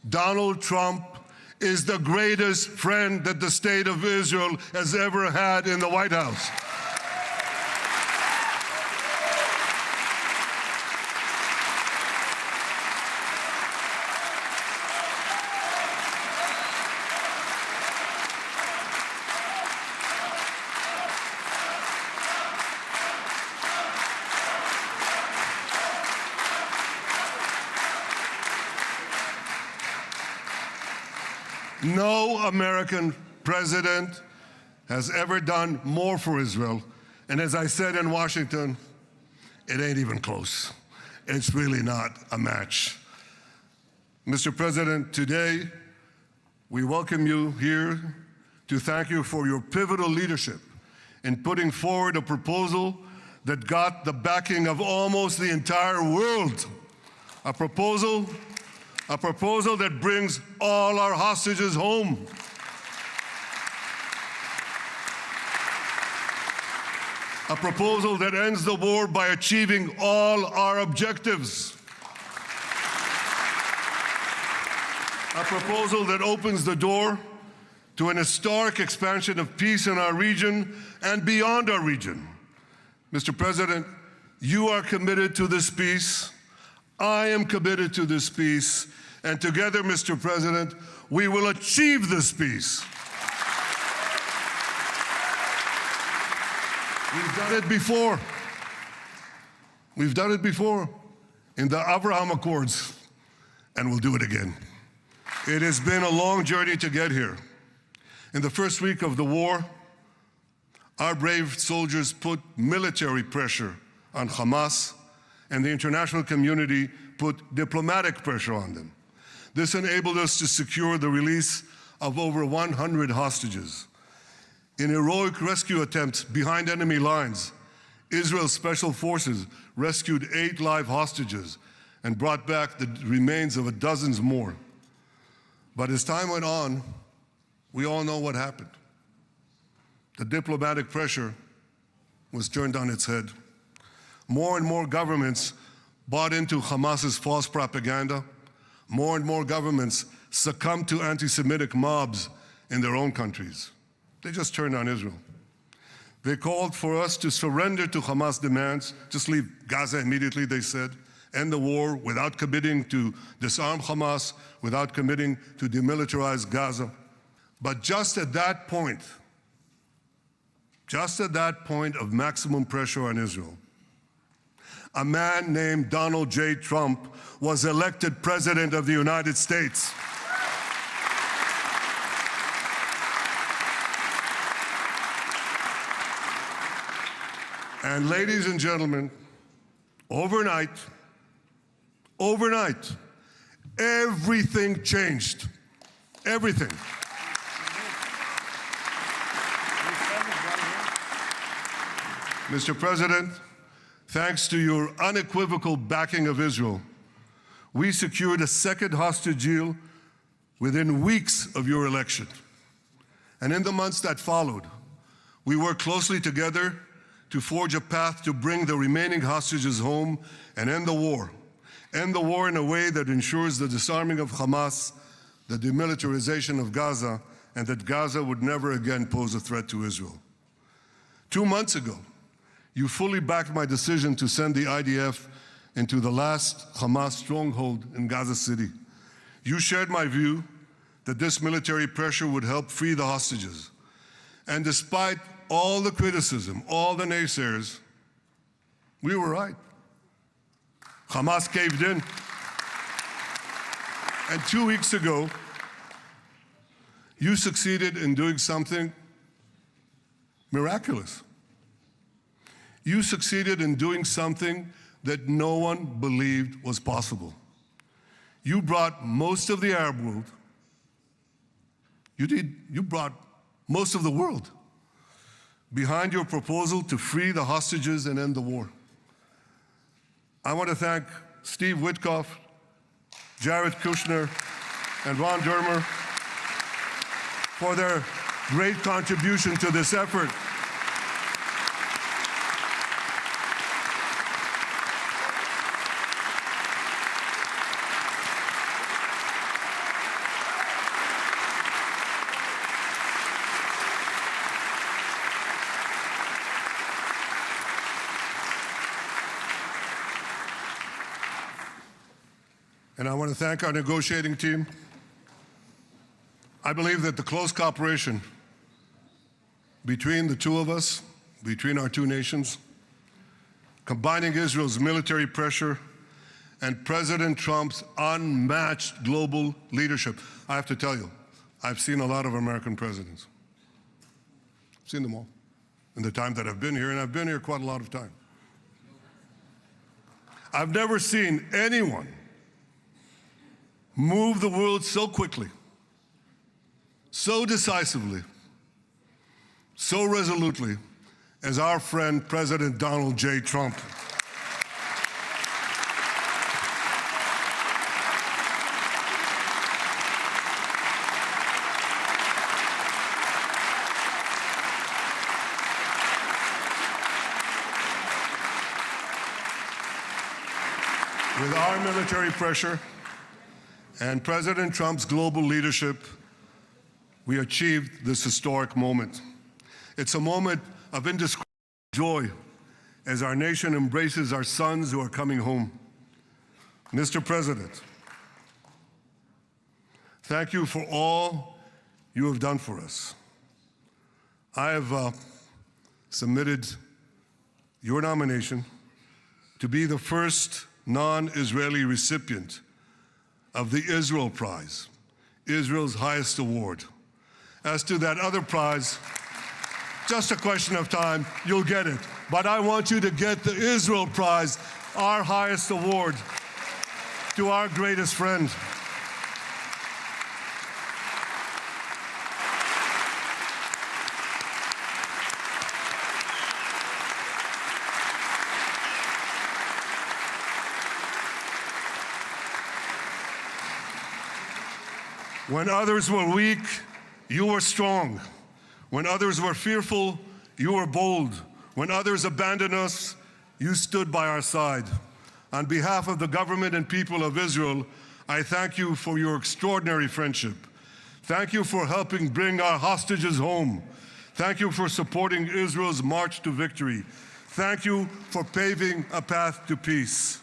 Donald Trump is the greatest friend that the State of Israel has ever had in the White House. No American president has ever done more for Israel. And as I said in Washington, it ain't even close. It's really not a match. Mr. President, today we welcome you here to thank you for your pivotal leadership in putting forward a proposal that got the backing of almost the entire world. A proposal that brings all our hostages home. A proposal that ends the war by achieving all our objectives. A proposal that opens the door to an historic expansion of peace in our region and beyond our region. Mr. President, you are committed to this peace. I am committed to this peace. And together, Mr. President, we will achieve this peace. We've done it before. We've done it before in the Abraham Accords, and we'll do it again. It has been a long journey to get here. In the first week of the war, our brave soldiers put military pressure on Hamas, and the international community put diplomatic pressure on them. This enabled us to secure the release of over 100 hostages. In heroic rescue attempts behind enemy lines, Israel's special forces rescued 8 live hostages and brought back the remains of dozens more. But as time went on, we all know what happened. The diplomatic pressure was turned on its head. More and more governments bought into Hamas's false propaganda. More and more governments succumbed to anti-Semitic mobs in their own countries. They just turned on Israel. They called for us to surrender to Hamas demands, just leave Gaza immediately, they said, end the war without committing to disarm Hamas, without committing to demilitarize Gaza. But just at that point of maximum pressure on Israel, a man named Donald J. Trump was elected President of the United States. And ladies and gentlemen, overnight, everything changed. Everything. Mr. President, thanks to your unequivocal backing of Israel, we secured a second hostage deal within weeks of your election. And in the months that followed, we worked closely together to forge a path to bring the remaining hostages home and end the war. End the war in a way that ensures the disarming of Hamas, the demilitarization of Gaza, and that Gaza would never again pose a threat to Israel. 2 months ago, you fully backed my decision to send the IDF into the last Hamas stronghold in Gaza City. You shared my view that this military pressure would help free the hostages. And despite all the criticism, all the naysayers, we were right. Hamas caved in. And 2 weeks ago, you succeeded in doing something miraculous. You succeeded in doing something that no one believed was possible. You brought most of the Arab world, you brought most of the world behind your proposal to free the hostages and end the war. I want to thank Steve Witkoff, Jared Kushner, and Ron Dermer for their great contribution to this effort. and I want to thank our negotiating team. I believe that the close cooperation between the two of us, between our two nations, combining Israel's military pressure and President Trump's unmatched global leadership. I have to tell you, I've seen a lot of American presidents. I've seen them all in the time that I've been here, and I've been here quite a lot of time. I've never seen anyone move the world so quickly, so decisively, so resolutely as our friend President Donald J. Trump. With our military pressure and President Trump's global leadership, we achieved this historic moment. It's a moment of indescribable joy as our nation embraces our sons who are coming home. Mr. President, thank you for all you have done for us. I have submitted your nomination to be the first non-Israeli recipient of the Israel Prize, Israel's highest award. As to that other prize, just a question of time, you'll get it. But I want you to get the Israel Prize, our highest award, to our greatest friend. When others were weak, you were strong. When others were fearful, you were bold. When others abandoned us, you stood by our side. On behalf of the government and people of Israel, I thank you for your extraordinary friendship. Thank you for helping bring our hostages home. Thank you for supporting Israel's march to victory. Thank you for paving a path to peace.